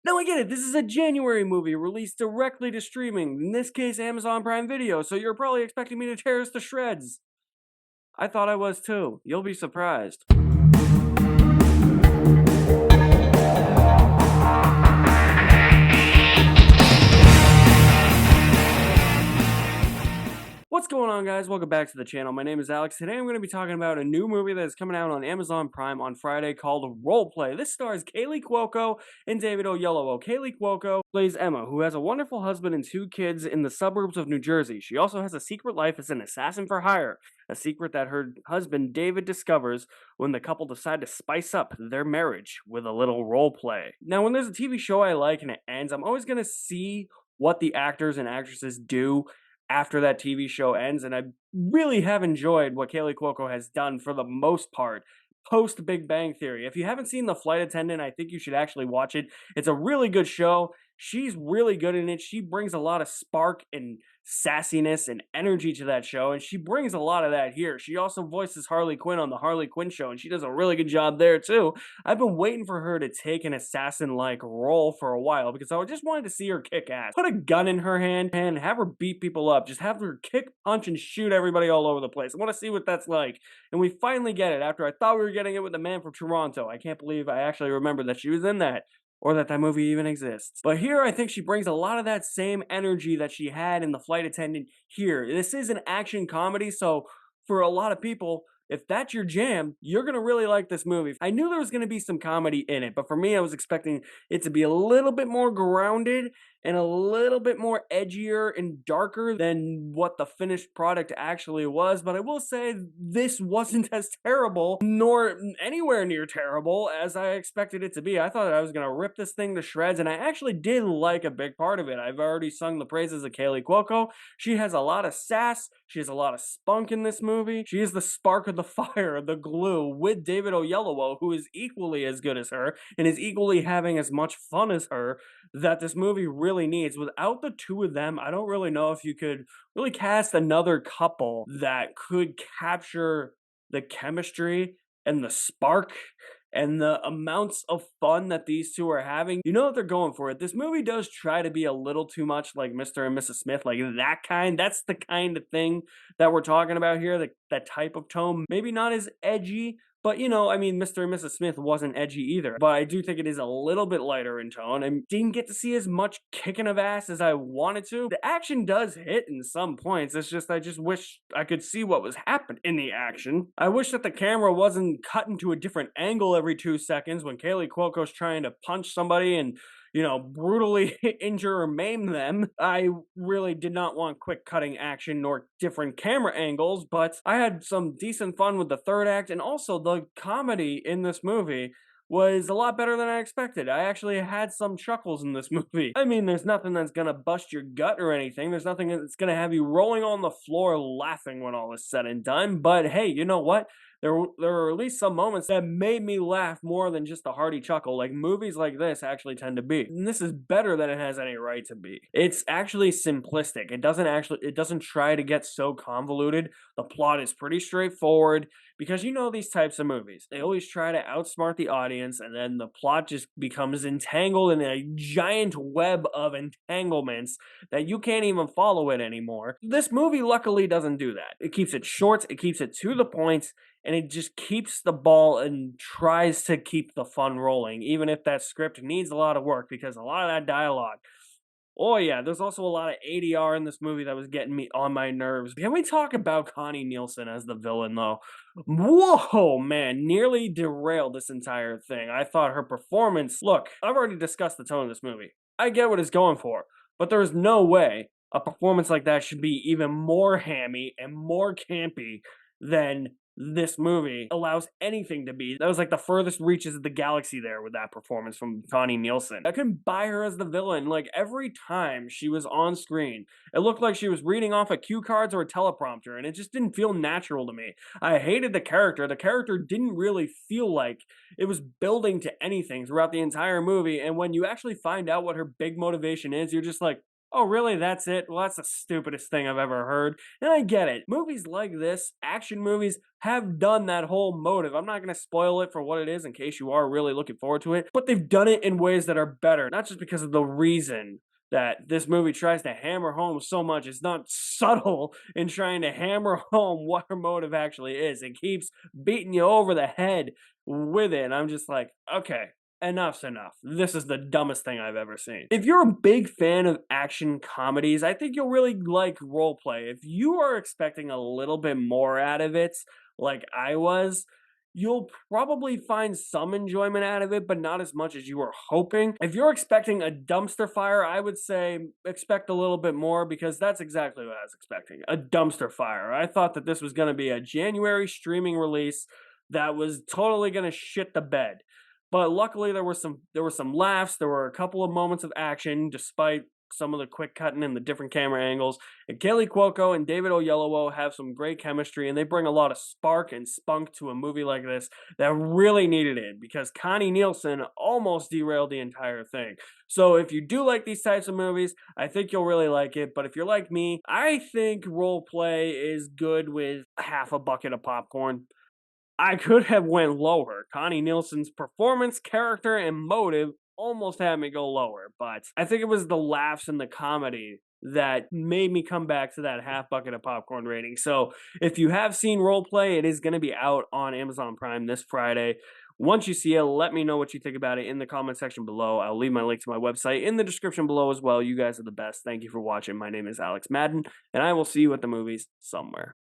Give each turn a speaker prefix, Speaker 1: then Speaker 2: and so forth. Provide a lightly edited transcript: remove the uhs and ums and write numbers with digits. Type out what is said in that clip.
Speaker 1: Now I get it, this is a January movie released directly to streaming, in this case Amazon Prime Video, so you're probably expecting me to tear us to shreds. I thought I was too. You'll be surprised. What's going on, guys? Welcome back to the channel. My name is Alex. Today I'm going to be talking about a new movie that is coming out on Amazon Prime on Friday called Roleplay. This stars Kaylee Cuoco and David Oyelowo. Kaylee Cuoco plays Emma, who has a wonderful husband and two kids in the suburbs of New Jersey. She also has a secret life as an assassin for hire, a secret that her husband David discovers when the couple decide to spice up their marriage with a little roleplay. Now, when there's a TV show I like and it ends, I'm always going to see what the actors and actresses do after that TV show ends, and I really have enjoyed what Kaylee Cuoco has done for the most part post Big Bang Theory. If you haven't seen The Flight Attendant, I think you should actually watch it. It's a really good show. She's really good in it. She brings a lot of spark and sassiness and energy to that show, and she brings a lot of that here. She also voices Harley Quinn on The Harley Quinn Show, and she does a really good job there too. I've been waiting for her to take an assassin-like role for a while because I just wanted to see her kick ass. Put a gun in her hand and have her beat people up. Just have her kick, punch, and shoot everybody all over the place. I want to see what that's like. And we finally get it after I thought we were getting it with The Man from Toronto. I can't believe I actually remembered that she was in that, or that that movie even exists. But here, I think she brings a lot of that same energy that she had in The Flight Attendant here. This is an action comedy, so for a lot of people, if that's your jam, you're gonna really like this movie. I knew there was gonna be some comedy in it, but for me, I was expecting it to be a little bit more grounded and a little bit more edgier and darker than what the finished product actually was. But I will say this wasn't as terrible, nor anywhere near terrible as I expected it to be. I thought I was gonna rip this thing to shreds, and I actually did like a big part of it. I've already sung the praises of Kaylee Cuoco. She has a lot of sass. She has a lot of spunk in this movie. She is the spark of the fire, the glue, with David Oyelowo, who is equally as good as her and is equally having as much fun as her, that this movie really needs. Without the two of them, I don't really know if you could really cast another couple that could capture the chemistry and the spark and the amounts of fun that these two are having. You know that they're going for it. This movie does try to be a little too much like Mr. and Mrs. Smith, like that kind. That's the kind of thing that we're talking about here, that type of tone. Maybe not as edgy, but you know, I mean, Mr. and Mrs. Smith wasn't edgy either. But I do think it is a little bit lighter in tone. I didn't get to see as much kicking of ass as I wanted to. The action does hit in some points. It's just, I just wish I could see what was happening in the action. I wish that the camera wasn't cut into a different angle every 2 seconds when Kaylee Cuoco's trying to punch somebody and, you know, brutally injure or maim them. I really did not want quick cutting action nor different camera angles, but I had some decent fun with the third act, and also the comedy in this movie was a lot better than I expected. I actually had some chuckles in this movie. I mean, there's nothing that's gonna bust your gut or anything. There's nothing that's gonna have you rolling on the floor laughing when all is said and done. But hey, you know what? There were at least some moments that made me laugh more than just a hearty chuckle, like movies like this actually tend to be. And this is better than it has any right to be. It's actually simplistic. It doesn't try to get so convoluted. The plot is pretty straightforward because you know these types of movies. They always try to outsmart the audience, and then the plot just becomes entangled in a giant web of entanglements that you can't even follow it anymore. This movie luckily doesn't do that. It keeps it short, it keeps it to the point, and it just keeps the ball and tries to keep the fun rolling, even if that script needs a lot of work, because a lot of that dialogue, oh yeah, there's also a lot of ADR in this movie that was getting me on my nerves. Can we talk about Connie Nielsen as the villain, though? Whoa, man, nearly derailed this entire thing. I thought her performance, look, I've already discussed the tone of this movie. I get what it's going for, but there's no way a performance like that should be even more hammy and more campy than this movie allows anything to be. That was like the furthest reaches of the galaxy there with that performance from Connie Nielsen. I couldn't buy her as the villain. Like, every time she was on screen, it looked like she was reading off of cue cards or a teleprompter, and it just didn't feel natural to me. I hated the character. The character didn't really feel like it was building to anything throughout the entire movie, and when you actually find out what her big motivation is, you're just like, Oh, really? That's it? Well, that's the stupidest thing I've ever heard. And I get it. Movies like this, action movies, have done that whole motive. I'm not going to spoil it for what it is in case you are really looking forward to it, but they've done it in ways that are better, not just because of the reason that this movie tries to hammer home so much. It's not subtle in trying to hammer home what her motive actually is. It keeps beating you over the head with it. And I'm just like, okay, enough's enough. This is the dumbest thing I've ever seen. If you're a big fan of action comedies, I think you'll really like Roleplay. If you are expecting a little bit more out of it, like I was, you'll probably find some enjoyment out of it, but not as much as you were hoping. If you're expecting a dumpster fire, I would say expect a little bit more, because that's exactly what I was expecting. A dumpster fire. I thought that this was going to be a January streaming release that was totally going to shit the bed. But luckily there were some laughs, there were a couple of moments of action despite some of the quick cutting and the different camera angles. And Kaylee Cuoco and David Oyelowo have some great chemistry, and they bring a lot of spark and spunk to a movie like this that really needed it, because Connie Nielsen almost derailed the entire thing. So if you do like these types of movies, I think you'll really like it. But if you're like me, I think Roleplay is good with half a bucket of popcorn. I could have went lower. Connie Nielsen's performance, character, and motive almost had me go lower, but I think it was the laughs and the comedy that made me come back to that half bucket of popcorn rating. So if you have seen Roleplay, it is going to be out on Amazon Prime this Friday. Once you see it, let me know what you think about it in the comment section below. I'll leave my link to my website in the description below as well. You guys are the best. Thank you for watching. My name is Alex Madden, and I will see you at the movies somewhere.